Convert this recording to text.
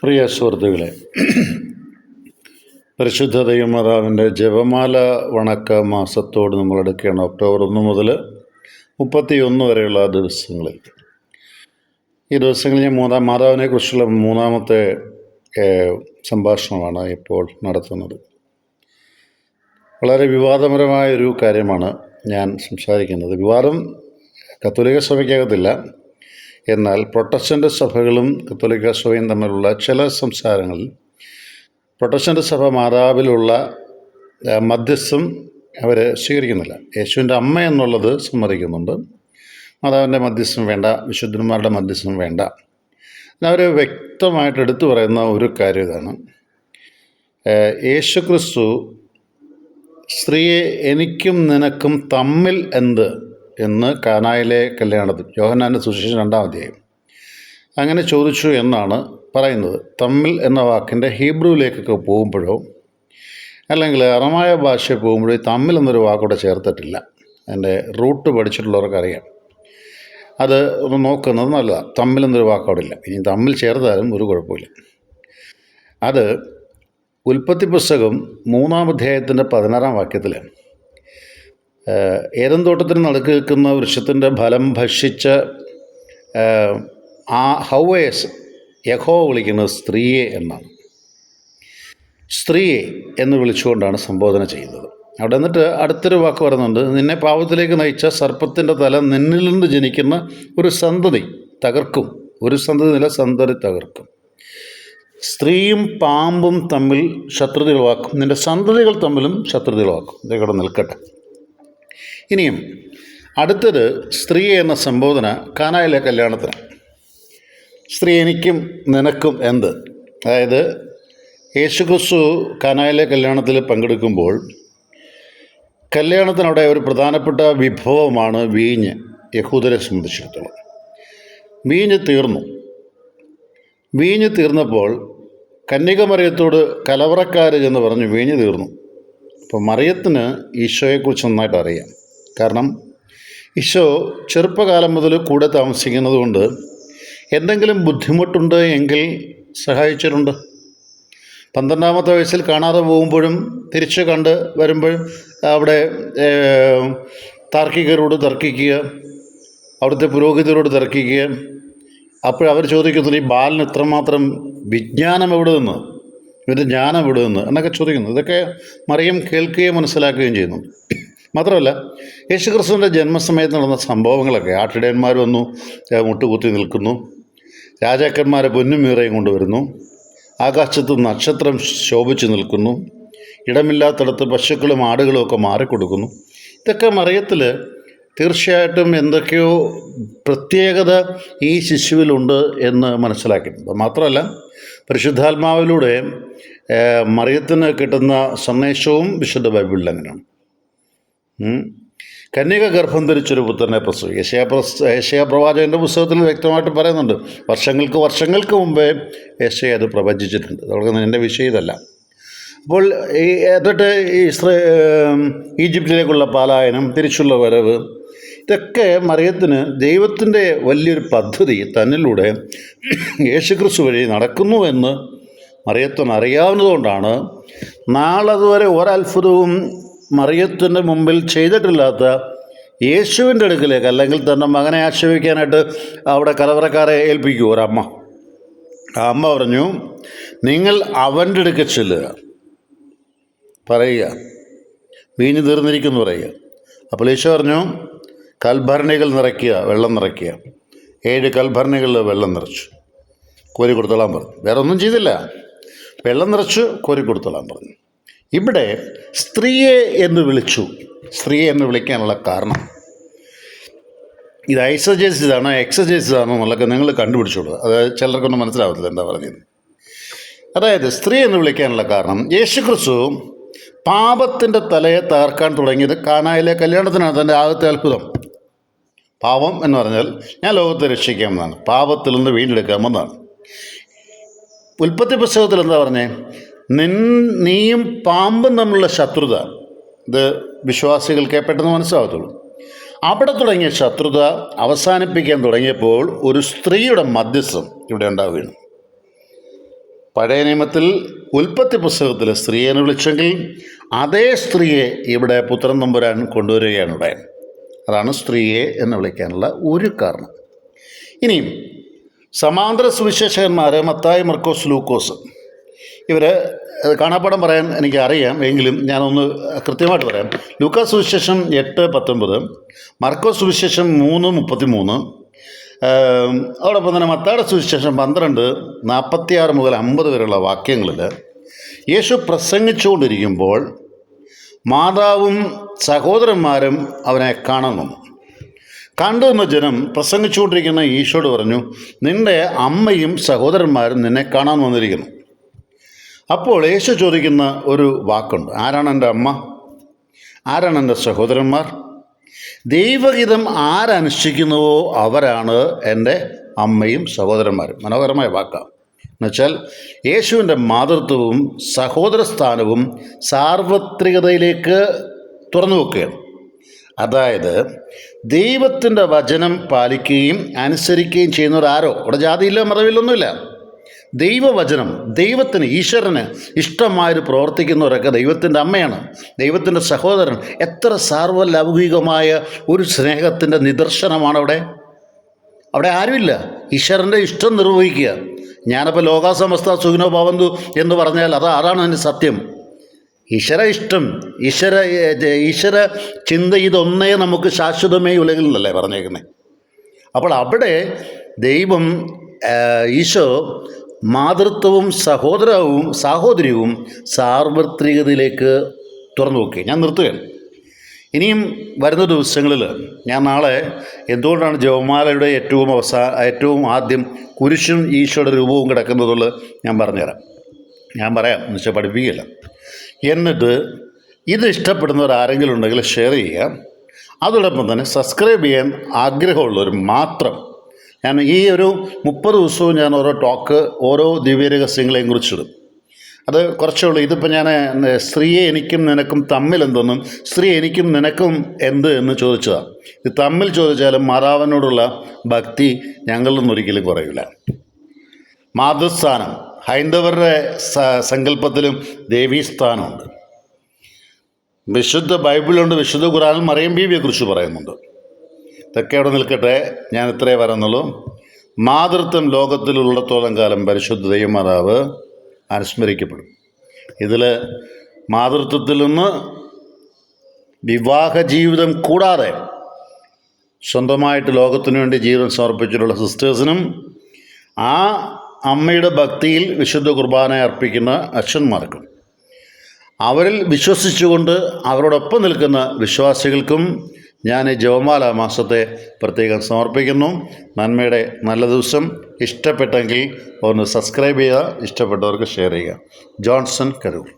പ്രിയ സുഹൃത്തുക്കളെ, പരിശുദ്ധ ദൈവമാതാവിൻ്റെ ജപമാല വണക്ക മാസത്തോട് നമ്മൾ എടുക്കുകയാണ്. ഒക്ടോബർ 1 മുതൽ 31 വരെയുള്ള ദിവസങ്ങളിൽ. ഈ ദിവസങ്ങളിൽ ഞാൻ മാതാവിനെക്കുറിച്ചുള്ള മൂന്നാമത്തെ സംഭാഷണമാണ് ഇപ്പോൾ നടത്തുന്നത്. വളരെ വിവാദപരമായൊരു കാര്യമാണ് ഞാൻ സംസാരിക്കുന്നത്. വിവാദം കത്തോലിക്ക സഭയ്ക്കകത്തില്ല, എന്നാൽ പ്രൊട്ടസ്റ്റൻ്റ് സഭകളും കത്തോലിക്ക സഭയും തമ്മിലുള്ള ചില സംസാരങ്ങളിൽ പ്രൊട്ടസ്റ്റൻ്റ് സഭ മാതാവിലുള്ള മധ്യസ്ഥം അവർ സ്വീകരിക്കുന്നില്ല. യേശുവിൻ്റെ അമ്മ എന്നുള്ളത് സമ്മതിക്കുന്നുണ്ട്, മാതാവിൻ്റെ മധ്യസ്ഥം വേണ്ട, വിശുദ്ധന്മാരുടെ മധ്യസ്ഥം വേണ്ട. അവർ വ്യക്തമായിട്ട് എടുത്തു പറയുന്ന ഒരു കാര്യം ഇതാണ്: യേശുക്രിസ്തു സ്ത്രീയെ എനിക്കും നിനക്കും തമ്മിൽ എന്ത് എന്ന് കാനായിലെ കല്യാണത്തിൽ, യോഹന്നാൻ്റെ സുവിശേഷം 2-ാം അധ്യായം, അങ്ങനെ ചോദിച്ചു എന്നാണ് പറയുന്നത്. തമ്മിൽ എന്ന വാക്കിൻ്റെ ഹീബ്രുവിലേക്കൊക്കെ പോകുമ്പോഴോ അല്ലെങ്കിൽ അറമായ ഭാഷയിൽ പോകുമ്പോഴോ തമ്മിൽ എന്നൊരു വാക്കോടെ ചേർത്തിട്ടില്ല. അതിൻ്റെ റൂട്ട് പഠിച്ചിട്ടുള്ളവർക്കറിയാം. അത് ഒന്ന് നോക്കുന്നത് നല്ലതാണ്. തമ്മിൽ എന്നൊരു വാക്കോടെ ഇല്ല. ഇനി തമ്മിൽ ചേർത്താലും ഒരു കുഴപ്പമില്ല. അത് ഉൽപ്പത്തി പുസ്തകം 3-ാം അധ്യായത്തിൻ്റെ 16-ാം വാക്യത്തിൽ ഏദൻ തോട്ടത്തിന് നടുക്ക് നിൽക്കുന്ന വൃക്ഷത്തിൻ്റെ ഫലം ഭക്ഷിച്ച് ആ ഹവ്വയെ യഹോവ വിളിക്കുന്നത് സ്ത്രീയെ എന്നാണ്. സ്ത്രീയെ എന്ന് വിളിച്ചുകൊണ്ടാണ് സംബോധന ചെയ്യുന്നത്. അവിടെ എന്നിട്ട് അടുത്തൊരു വാക്ക് പറയുന്നുണ്ട്: നിന്നെ പാപത്തിലേക്ക് നയിച്ച സർപ്പത്തിൻ്റെ തല നിന്നിൽ നിന്ന് ജനിക്കുന്ന ഒരു സന്തതി തകർക്കും. ഒരു സന്തതി നില സന്തതി തകർക്കും. സ്ത്രീയും പാമ്പും തമ്മിൽ ശത്രുതയുളവാക്കും, നിൻ്റെ സന്തതികൾ തമ്മിലും ശത്രുതയുളവാക്കും. ഇതേക്കൂടെ നിൽക്കട്ടെ. ഇനിയും അടുത്തത് സ്ത്രീ എന്ന സംബോധന കാനായിലെ കല്യാണത്തിന്. സ്ത്രീ എനിക്കും നിനക്കും എന്ത്? അതായത് യേശുക്രിസ്തു കാനായിലെ കല്യാണത്തിൽ പങ്കെടുക്കുമ്പോൾ കല്യാണത്തിനവിടെ ഒരു പ്രധാനപ്പെട്ട വിഭവമാണ് വീഞ്ഞ്. യഹൂദരെ സംബന്ധിച്ചിടത്തോളം വീഞ്ഞ് തീർന്നു. വീഞ്ഞ് തീർന്നപ്പോൾ കന്യക മറിയത്തോട് കലവറക്കാർ എന്ന് പറഞ്ഞു വീഞ്ഞ് തീർന്നു. അപ്പോൾ മറിയത്തിന് ഈശോയെക്കുറിച്ച് നന്നായിട്ട് അറിയാം. കാരണം ഈശോ ചെറുപ്പകാലം മുതൽ കൂടെ താമസിക്കുന്നത് കൊണ്ട് എന്തെങ്കിലും ബുദ്ധിമുട്ടുണ്ട് എങ്കിൽ സഹായിച്ചിട്ടുണ്ട്. 12-ാമത്തെ വയസ്സിൽ കാണാതെ പോകുമ്പോഴും തിരിച്ച് കണ്ട് വരുമ്പോഴും അവിടെ താർക്കികരോട് തർക്കിക്കുക, അവിടുത്തെ പുരോഹിതരോട് തർക്കിക്കുക. അപ്പോഴവർ ചോദിക്കുന്നു, ഈ ബാലന് ഇത്രമാത്രം വിജ്ഞാനം എവിടെ നിന്ന്, ഇവൻ്റെ ജ്ഞാനം എവിടെ നിന്ന് എന്നൊക്കെ ചോദിക്കുന്നു. ഇതൊക്കെ മറിയം കേൾക്കുകയും മനസ്സിലാക്കുകയും ചെയ്യുന്നു. മാത്രമല്ല, യേശുക്രിസ്തുവിൻ്റെ ജന്മസമയത്ത് നടന്ന സംഭവങ്ങളൊക്കെ, ആട്ടിടയന്മാർ വന്നു മുട്ടുകുത്തി നിൽക്കുന്നു, രാജാക്കന്മാരെ പൊന്നും മീറയും കൊണ്ടുവരുന്നു, ആകാശത്ത് നക്ഷത്രം ശോഭിച്ച് നിൽക്കുന്നു, ഇടമില്ലാത്തടത്ത് പശുക്കളും ആടുകളും ഒക്കെ മാറിക്കൊടുക്കുന്നു. ഇതൊക്കെ മറിയത്തിൽ തീർച്ചയായിട്ടും എന്തൊക്കെയോ പ്രത്യേകത ഈ ശിശുവിലുണ്ട് എന്ന് മനസ്സിലാക്കിയിട്ടുണ്ട്. മാത്രമല്ല, പരിശുദ്ധാത്മാവിലൂടെ മറിയത്തിന് കിട്ടുന്ന സന്ദേശവും വിശുദ്ധ ബൈബിളിൽ അങ്ങനെയാണ്. കന്യക ഗർഭം ധരിച്ചൊരു പുത്രനെ പ്രസവിക്കും. യെശയ്യാ പ്രവാചകൻ്റെ പുസ്തകത്തിൽ വ്യക്തമായിട്ട് പറയുന്നുണ്ട്. വർഷങ്ങൾക്ക് മുമ്പേ യെശയ്യാ അത് പ്രവചിച്ചിട്ടുണ്ട്. അതുകൊണ്ട് എൻ്റെ വിഷയം ഇതല്ല. അപ്പോൾ എന്നിട്ട് ഈജിപ്തിലേക്കുള്ള പലായനം, തിരിച്ചുള്ള വരവ്, ഇതൊക്കെ മറിയത്തിന് ദൈവത്തിൻ്റെ വലിയൊരു പദ്ധതി തന്നിലൂടെ യേശുക്രിസ്തു വഴി നടക്കുന്നു എന്ന് മറിയത്തിന് അറിയാവുന്നതുകൊണ്ടാണ് നാളതുവരെ ഒരത്ഭുതവും മറിയത്തിൻ്റെ മുമ്പിൽ ചെയ്തിട്ടില്ലാത്ത യേശുവിൻ്റെ അടുക്കിലേക്ക്, അല്ലെങ്കിൽ തൻ്റെ മകനെ ആശ്രയിക്കാനായിട്ട് അവിടെ കലവറക്കാരെ ഏൽപ്പിക്കൂ ഒരമ്മ. ആ അമ്മ പറഞ്ഞു, നിങ്ങൾ അവൻ്റെ അടുക്കൽ ചെല്ലുക, പറയുക വീഞ്ഞ് തീർന്നിരിക്കുന്നു പറയുക. അപ്പോൾ ഈശോ പറഞ്ഞു, കൽഭരണികൾ നിറയ്ക്കുക, വെള്ളം നിറയ്ക്കുക. 7 കൽഭരണികളിൽ വെള്ളം നിറച്ചു, കോരി കൊടുത്തോളാൻ പറഞ്ഞു. വേറെ ഒന്നും ചെയ്തില്ല, വെള്ളം നിറച്ചു, കോരി കൊടുത്തോളാൻ പറഞ്ഞു. ഇവിടെ സ്ത്രീയെ എന്ന് വിളിച്ചു. സ്ത്രീയെ എന്ന് വിളിക്കാനുള്ള കാരണം ഇത് ഐസജേസിസാണോ എക്സജേസിസാണോ എന്നുള്ളതൊക്കെ നിങ്ങൾ കണ്ടുപിടിച്ചോളൂ. അതായത് ചിലർക്കൊന്നും മനസ്സിലാവത്തില്ല എന്താ പറഞ്ഞത്. അതായത് സ്ത്രീ എന്ന് വിളിക്കാനുള്ള കാരണം, യേശുക്രിസ്തു പാപത്തിൻ്റെ തലയെ തകർക്കാൻ തുടങ്ങിയത് കാനായിലെ കല്യാണത്തിനാണ്. തൻ്റെ ആദ്യത്തെ അത്ഭുതം. പാപം എന്ന് പറഞ്ഞാൽ ഞാൻ ലോകത്തെ രക്ഷിക്കാമെന്നാണ്, പാപത്തിൽ നിന്ന് വീണ്ടെടുക്കാമെന്നാണ്. ഉൽപ്പത്തി പുസ്തകത്തിൽ എന്താ പറഞ്ഞേ? നീയും പാമ്പും തമ്മിലുള്ള ശത്രുത. ഇത് വിശ്വാസികൾക്ക് പെട്ടെന്ന് മനസ്സിലാകത്തുള്ളൂ. അവിടെ തുടങ്ങിയ ശത്രുത അവസാനിപ്പിക്കാൻ തുടങ്ങിയപ്പോൾ ഒരു സ്ത്രീയുടെ മധ്യസ്ഥം ഇവിടെ ഉണ്ടാവുകയാണ്. പഴയ നിയമത്തിൽ ഉൽപ്പത്തി പുസ്തകത്തിൽ സ്ത്രീയെ എന്ന് വിളിച്ചെങ്കിൽ അതേ സ്ത്രീയെ ഇവിടെ പുത്രൻ തമ്പുരാൻ കൊണ്ടുവരികയാണ് ഇവിടെ. അതാണ് സ്ത്രീയെ എന്ന് വിളിക്കാനുള്ള ഒരു കാരണം. ഇനിയും സമാന്തര സുവിശേഷകന്മാർ മത്തായി, മർക്കോസ്, ലൂക്കോസ് ഇവർ കാണാപ്പാടം പറയാൻ എനിക്കറിയാം, എങ്കിലും ഞാനൊന്ന് കൃത്യമായിട്ട് പറയാം. ലൂക്കാസ് സുവിശേഷം 8:19, മർക്കോസ് സുവിശേഷം 3:33, അതോടൊപ്പം തന്നെ മത്തായിയുടെ സുവിശേഷം 12:46 മുതൽ 50 വരെയുള്ള വാക്യങ്ങളിൽ യേശു പ്രസംഗിച്ചുകൊണ്ടിരിക്കുമ്പോൾ മാതാവും സഹോദരന്മാരും അവനെ കാണാൻ വന്നു. കണ്ടുവന്ന ജനം പ്രസംഗിച്ചുകൊണ്ടിരിക്കുന്ന ഈശോയോട് പറഞ്ഞു, നിൻ്റെ അമ്മയും സഹോദരന്മാരും നിന്നെ കാണാൻ വന്നിരിക്കുന്നു. അപ്പോൾ യേശു ചോദിക്കുന്ന ഒരു വാക്കുണ്ട്, ആരാണ് എൻ്റെ അമ്മ, ആരാണ് എൻ്റെ സഹോദരന്മാർ? ദൈവഹിതം ആരനുഷ്ഠിക്കുന്നുവോ അവരാണ് എൻ്റെ അമ്മയും സഹോദരന്മാരും. മനോഹരമായ വാക്കാണ്. എന്നുവെച്ചാൽ യേശുവിൻ്റെ മാതൃത്വവും സഹോദര സ്ഥാനവും സാർവത്രികതയിലേക്ക് തുറന്നു വെക്കുകയാണ്. അതായത് ദൈവത്തിൻ്റെ വചനം പാലിക്കുകയും അനുസരിക്കുകയും ചെയ്യുന്നവരാരോ, അവിടെ ജാതിയില്ല, മതമില്ലൊന്നുമില്ല. ദൈവവചനം, ദൈവത്തിന്, ഈശ്വരന് ഇഷ്ടമായൊരു പ്രവർത്തിക്കുന്നവരൊക്കെ ദൈവത്തിൻ്റെ അമ്മയാണ്, ദൈവത്തിൻ്റെ സഹോദരൻ. എത്ര സാർവലൗകികമായ ഒരു സ്നേഹത്തിൻ്റെ നിദർശനമാണ് അവിടെ. അവിടെ ആരുമില്ല, ഈശ്വരൻ്റെ ഇഷ്ടം നിർവഹിക്കുക. ഞാനപ്പോൾ ലോകാസമസ്ത സുഖിനോ ഭവന്തു എന്ന് പറഞ്ഞാൽ അതാണ് അതിൻ്റെ സത്യം. ഈശ്വര ഇഷ്ടം, ഈശ്വര ചിന്ത, ഇതൊന്നേ നമുക്ക് ശാശ്വതമേ ഉലകിൽ എന്നല്ലേ പറഞ്ഞേക്കുന്നത്. അപ്പോൾ അവിടെ ദൈവം, ഈശോ മാതൃത്വവും സാഹോദര്യവും സാർവത്രികതയിലേക്ക് തുറന്നു നോക്കി. ഞാൻ നിർത്തുകയാണ്. ഇനിയും വരുന്ന ദിവസങ്ങളിൽ ഞാൻ നാളെ എന്തുകൊണ്ടാണ് ജപമാലയുടെ ഏറ്റവും ആദ്യം കുരിശും ഈശോയുടെ രൂപവും കിടക്കുന്നതുള്ളത് ഞാൻ പറഞ്ഞുതരാം. ഞാൻ പറയാം എന്ന് വെച്ചാൽ പഠിപ്പിക്കില്ല. എന്നിട്ട് ഇത് ഇഷ്ടപ്പെടുന്നവർ ആരെങ്കിലും ഉണ്ടെങ്കിൽ ഷെയർ ചെയ്യുക. അതോടൊപ്പം തന്നെ സബ്സ്ക്രൈബ് ചെയ്യാൻ ആഗ്രഹമുള്ളവർ മാത്രം. ഞാൻ ഈ ഒരു 30 ദിവസവും ഞാൻ ഓരോ ടോക്ക്, ഓരോ ദിവ്യരഹസ്യങ്ങളെയും കുറിച്ചിടും. അത് കുറച്ചുള്ളൂ. ഇതിപ്പോൾ ഞാൻ സ്ത്രീയെ എനിക്കും നിനക്കും തമ്മിൽ എന്തെന്നും സ്ത്രീ എനിക്കും നിനക്കും എന്ത് എന്ന് ചോദിച്ചതാണ്. ഇത് തമ്മിൽ ചോദിച്ചാലും മാതാവിനോടുള്ള ഭക്തി ഞങ്ങളിൽ നിന്നും ഒരിക്കലും കുറയില്ല. മാതൃസ്ഥാനം ഹൈന്ദവരുടെ സങ്കല്പത്തിലും ദേവീസ്ഥാനമുണ്ട്. വിശുദ്ധ ബൈബിളുണ്ട്, വിശുദ്ധ ഖുർആനിൽ മറിയം ബീവിയെക്കുറിച്ച് പറയുന്നുണ്ട്. ഇതൊക്കെ അവിടെ നിൽക്കട്ടെ, ഞാൻ ഇത്രേ പറയുന്നുള്ളൂ. മാതൃത്വം ലോകത്തിലുള്ളിടത്തോളം കാലം പരിശുദ്ധ ദൈവമാതാവ് അനുസ്മരിക്കപ്പെടും. ഇതിൽ മാതൃത്വത്തിൽ നിന്ന് വിവാഹ ജീവിതം കൂടാതെ സ്വന്തമായിട്ട് ലോകത്തിനു വേണ്ടി ജീവിതം സമർപ്പിച്ചിട്ടുള്ള സിസ്റ്റേഴ്സിനും ആ അമ്മയുടെ ഭക്തിയിൽ വിശുദ്ധ കുർബാന അർപ്പിക്കുന്ന അച്ഛന്മാർക്കും അവരിൽ വിശ്വസിച്ചുകൊണ്ട് അവരോടൊപ്പം നിൽക്കുന്ന വിശ്വാസികൾക്കും ഞാൻ ഈ ജപമാല മാസത്തെ പ്രത്യേകം സമർപ്പിക്കുന്നു. നന്മയുടെ നല്ല ദിവസം. ഇഷ്ടപ്പെട്ടെങ്കിൽ ഒന്ന് സബ്സ്ക്രൈബ് ചെയ്യുക, ഇഷ്ടപ്പെട്ടവർക്ക് ഷെയർ ചെയ്യുക. ജോൺസൺ കരൂർ.